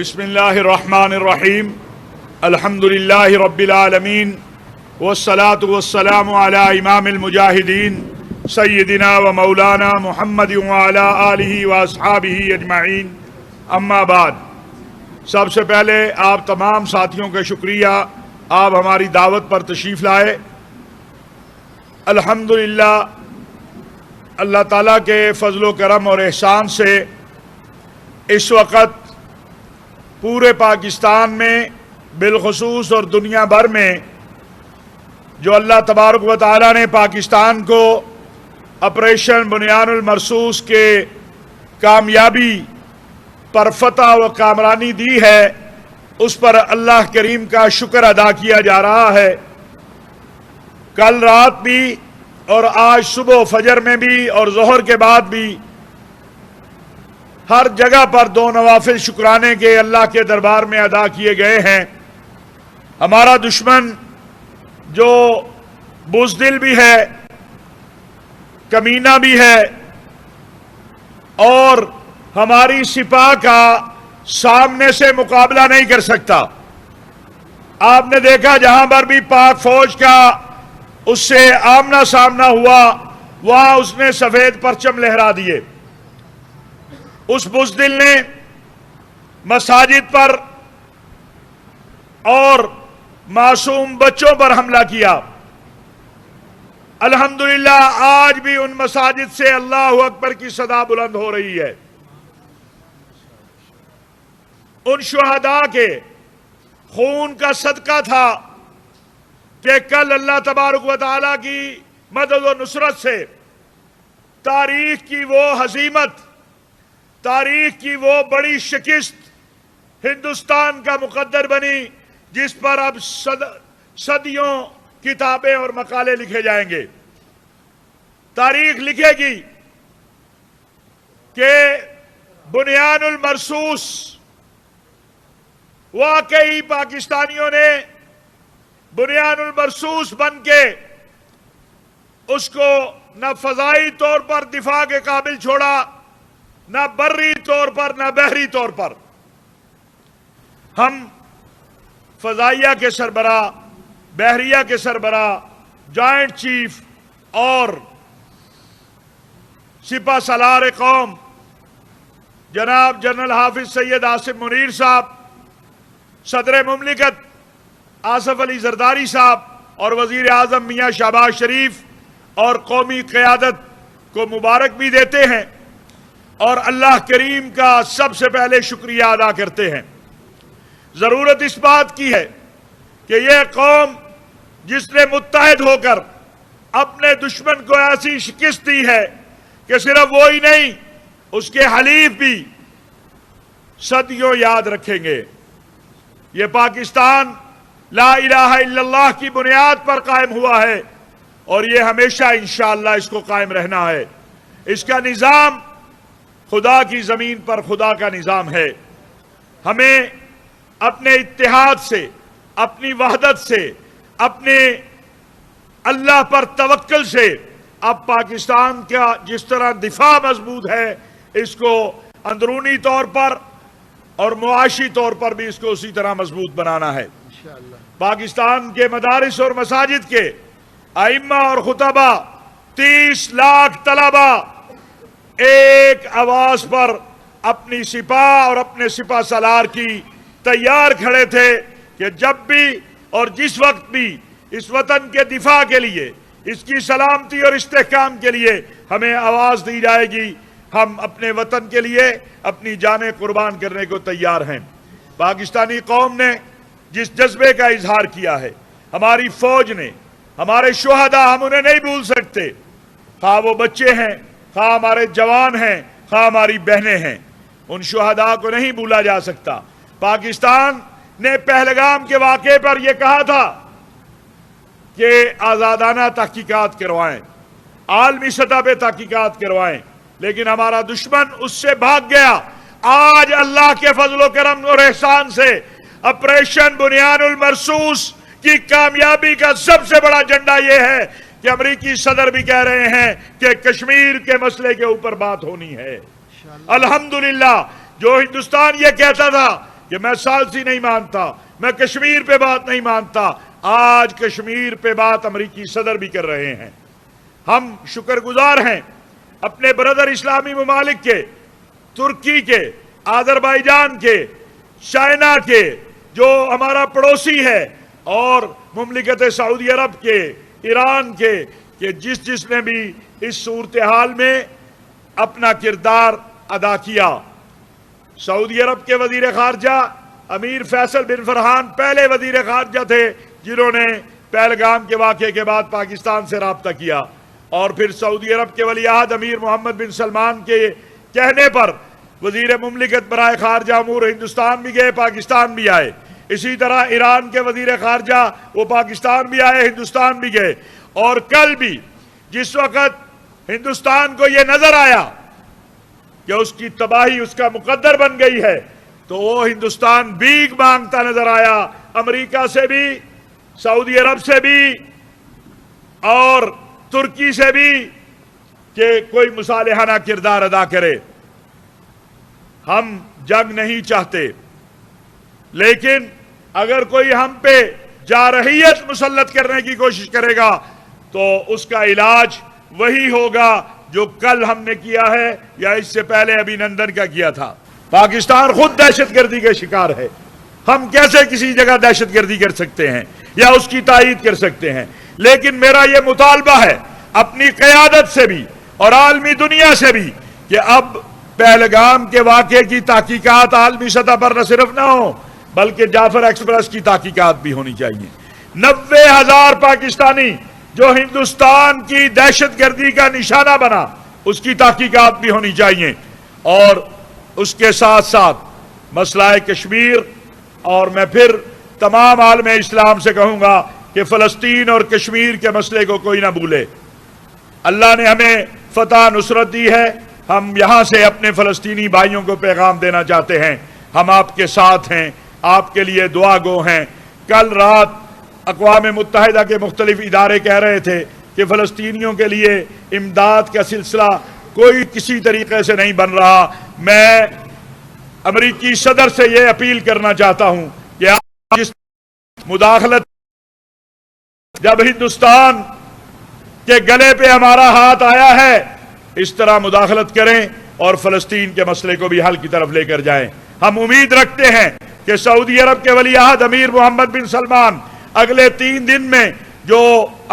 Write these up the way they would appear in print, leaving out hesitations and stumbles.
بسم اللہ الرحمن الرحیم الحمد للہ رب العالمین والصلاة والسلام علی امام المجاہدین سیدنا و مولانا محمد وعلی آلہ واصحابہ اجمعین، اما بعد۔ سب سے پہلے آپ تمام ساتھیوں کا شکریہ، آپ ہماری دعوت پر تشریف لائے۔ الحمدللہ اللہ تعالیٰ کے فضل و کرم اور احسان سے اس وقت پورے پاکستان میں بالخصوص اور دنیا بھر میں جو اللہ تبارک و تعالیٰ نے پاکستان کو آپریشن بنیان المرصوص کے کامیابی پر فتح و کامرانی دی ہے، اس پر اللہ کریم کا شکر ادا کیا جا رہا ہے۔ کل رات بھی اور آج صبح فجر میں بھی اور ظہر کے بعد بھی ہر جگہ پر دو نوافل شکرانے کے اللہ کے دربار میں ادا کیے گئے ہیں۔ ہمارا دشمن جو بزدل بھی ہے، کمینہ بھی ہے، اور ہماری سپاہ کا سامنے سے مقابلہ نہیں کر سکتا۔ آپ نے دیکھا جہاں پر بھی پاک فوج کا اس سے آمنا سامنا ہوا، وہاں اس نے سفید پرچم لہرا دیے۔ اس بزدل نے مساجد پر اور معصوم بچوں پر حملہ کیا۔ الحمدللہ آج بھی ان مساجد سے اللہ اکبر کی صدا بلند ہو رہی ہے۔ ان شہداء کے خون کا صدقہ تھا کہ کل اللہ تبارک و تعالیٰ کی مدد و نصرت سے تاریخ کی وہ ہزیمت، تاریخ کی وہ بڑی شکست ہندوستان کا مقدر بنی، جس پر اب صدیوں کتابیں اور مقالے لکھے جائیں گے۔ تاریخ لکھے گی کہ بنیان المرصوص واقعی پاکستانیوں نے بنیان المرصوص بن کے اس کو نہ فضائی طور پر دفاع کے قابل چھوڑا، نہ بری طور پر نہ بحری طور پر۔ ہم فضائیہ کے سربراہ، بحریہ کے سربراہ، جوائنٹ چیف اور سپہ سالار قوم جناب جنرل حافظ سید آصف منیر صاحب، صدر مملکت آصف علی زرداری صاحب اور وزیر اعظم میاں شہباز شریف اور قومی قیادت کو مبارک بھی دیتے ہیں، اور اللہ کریم کا سب سے پہلے شکریہ ادا کرتے ہیں۔ ضرورت اس بات کی ہے کہ یہ قوم جس نے متحد ہو کر اپنے دشمن کو ایسی شکست دی ہے کہ صرف وہی نہیں، اس کے حلیف بھی صدیوں یاد رکھیں گے۔ یہ پاکستان لا الہ الا اللہ کی بنیاد پر قائم ہوا ہے، اور یہ ہمیشہ انشاءاللہ اس کو قائم رہنا ہے۔ اس کا نظام خدا کی زمین پر خدا کا نظام ہے۔ ہمیں اپنے اتحاد سے، اپنی وحدت سے، اپنے اللہ پر توکل سے اب پاکستان کا جس طرح دفاع مضبوط ہے، اس کو اندرونی طور پر اور معاشی طور پر بھی اس کو اسی طرح مضبوط بنانا ہے۔ پاکستان کے مدارس اور مساجد کے ائمہ اور خطبہ، 30 لاکھ طلبہ ایک آواز پر اپنی سپاہ اور اپنے سپہ سالار کی تیار کھڑے تھے کہ جب بھی اور جس وقت بھی اس وطن کے دفاع کے لیے، اس کی سلامتی اور استحکام کے لیے ہمیں آواز دی جائے گی، ہم اپنے وطن کے لیے اپنی جانیں قربان کرنے کو تیار ہیں۔ پاکستانی قوم نے جس جذبے کا اظہار کیا ہے، ہماری فوج نے، ہمارے شہداء، ہم انہیں نہیں بھول سکتے، خواہ وہ بچے ہیں، خواہ ہمارے جوان ہیں، خواہ ہماری بہنیں ہیں، ان شہداء کو نہیں بھولا جا سکتا۔ پاکستان نے پہلگام کے واقعے پر یہ کہا تھا کہ آزادانہ تحقیقات کروائیں، عالمی سطح پہ تحقیقات کروائیں، لیکن ہمارا دشمن اس سے بھاگ گیا۔ آج اللہ کے فضل و کرم اور احسان سے آپریشن بنیان المرصوص کی کامیابی کا سب سے بڑا جھنڈا یہ ہے کہ امریکی صدر بھی کہہ رہے ہیں کہ کشمیر کے مسئلے کے اوپر بات ہونی ہے۔ الحمدللہ جو ہندوستان یہ کہتا تھا کہ میں ثالثی نہیں مانتا، میں کشمیر پہ بات نہیں مانتا، آج کشمیر پہ بات امریکی صدر بھی کر رہے ہیں۔ ہم شکر گزار ہیں اپنے برادر اسلامی ممالک کے، ترکی کے، آذربائیجان کے، چائنا کے، جو ہمارا پڑوسی ہے، اور مملکت سعودی عرب کے، ایران کے، کہ جس نے بھی اس صورتحال میں اپنا کردار ادا کیا۔ سعودی عرب کے وزیر خارجہ امیر فیصل بن فرحان پہلے وزیر خارجہ تھے جنہوں نے پہلگام کے واقعے کے بعد پاکستان سے رابطہ کیا، اور پھر سعودی عرب کے ولی عہد امیر محمد بن سلمان کے کہنے پر وزیر مملکت برائے خارجہ امور ہندوستان بھی گئے، پاکستان بھی آئے۔ اسی طرح ایران کے وزیر خارجہ وہ پاکستان بھی آئے، ہندوستان بھی گئے، اور کل بھی جس وقت ہندوستان کو یہ نظر آیا کہ اس کی تباہی اس کا مقدر بن گئی ہے، تو وہ ہندوستان بھیک مانگتا نظر آیا، امریکہ سے بھی، سعودی عرب سے بھی اور ترکی سے بھی، کہ کوئی مصالحانہ کردار ادا کرے۔ ہم جنگ نہیں چاہتے، لیکن اگر کوئی ہم پہ جارحیت مسلط کرنے کی کوشش کرے گا تو اس کا علاج وہی ہوگا جو کل ہم نے کیا ہے یا اس سے پہلے ابھی نندن کا کیا تھا۔ پاکستان خود دہشت گردی کا شکار ہے، ہم کیسے کسی جگہ دہشت گردی کر سکتے ہیں یا اس کی تائید کر سکتے ہیں؟ لیکن میرا یہ مطالبہ ہے اپنی قیادت سے بھی اور عالمی دنیا سے بھی کہ اب پہلگام کے واقعے کی تحقیقات عالمی سطح پر نہ صرف نہ ہو بلکہ جعفر ایکسپریس کی تحقیقات بھی ہونی چاہیے۔ 90,000 پاکستانی جو ہندوستان کی دہشت گردی کا نشانہ بنا، اس کی تحقیقات بھی ہونی چاہیے، اور اس کے ساتھ ساتھ مسئلہ کشمیر، اور میں پھر تمام عالم اسلام سے کہوں گا کہ فلسطین اور کشمیر کے مسئلے کو کوئی نہ بھولے۔ اللہ نے ہمیں فتح نصرت دی ہے، ہم یہاں سے اپنے فلسطینی بھائیوں کو پیغام دینا چاہتے ہیں، ہم آپ کے ساتھ ہیں، آپ کے لیے دعا گو ہیں۔ کل رات اقوام متحدہ کے مختلف ادارے کہہ رہے تھے کہ فلسطینیوں کے لیے امداد کا سلسلہ کوئی کسی طریقے سے نہیں بن رہا۔ میں امریکی صدر سے یہ اپیل کرنا چاہتا ہوں کہ آپ جس مداخلت، جب ہندوستان کے گلے پہ ہمارا ہاتھ آیا ہے، اس طرح مداخلت کریں اور فلسطین کے مسئلے کو بھی حل کی طرف لے کر جائیں۔ ہم امید رکھتے ہیں کہ سعودی عرب کے ولی عہد امیر محمد بن سلمان اگلے 3 دن میں جو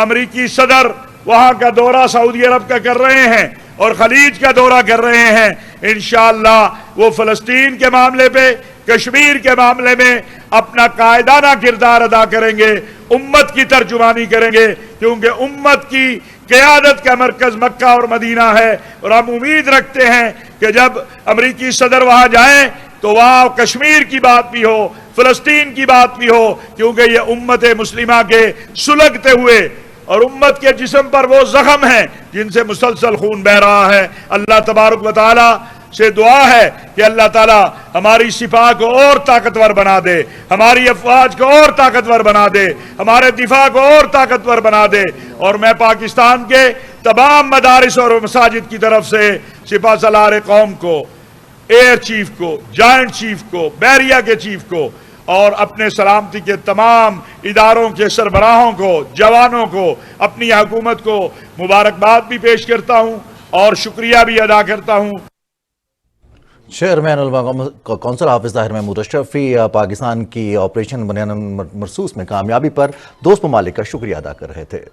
امریکی صدر وہاں کا دورہ سعودی عرب کا کر رہے ہیں اور خلیج کا دورہ کر رہے ہیں، انشاءاللہ وہ فلسطین کے معاملے پہ، کشمیر کے معاملے میں اپنا قائدانہ کردار ادا کریں گے، امت کی ترجمانی کریں گے، کیونکہ امت کی قیادت کا مرکز مکہ اور مدینہ ہے، اور ہم امید رکھتے ہیں کہ جب امریکی صدر وہاں جائیں تو وہاں کشمیر کی بات بھی ہو، فلسطین کی بات بھی ہو، کیونکہ یہ امت مسلمہ کے سلگتے ہوئے اور امت کے جسم پر وہ زخم ہیں جن سے مسلسل خون بہ رہا ہے۔ اللہ تبارک و تعالی سے دعا ہے کہ اللہ تعالی ہماری سپاہ کو اور طاقتور بنا دے، ہماری افواج کو اور طاقتور بنا دے، ہمارے دفاع کو اور طاقتور بنا دے، اور میں پاکستان کے تمام مدارس اور مساجد کی طرف سے سپہ سالار قوم کو، ایئر چیف کو، جوائنٹ چیف کو، بحریہ کے چیف کو، اور اپنے سلامتی کے تمام اداروں کے سربراہوں کو، جوانوں کو، اپنی حکومت کو مبارکباد بھی پیش کرتا ہوں اور شکریہ بھی ادا کرتا ہوں۔ چیئرمین علماء کونسل حافظ طاہر محمود اشرفی پاکستان کی آپریشن بنیان مرصوص میں کامیابی پر دوست ممالک کا شکریہ ادا کر رہے تھے۔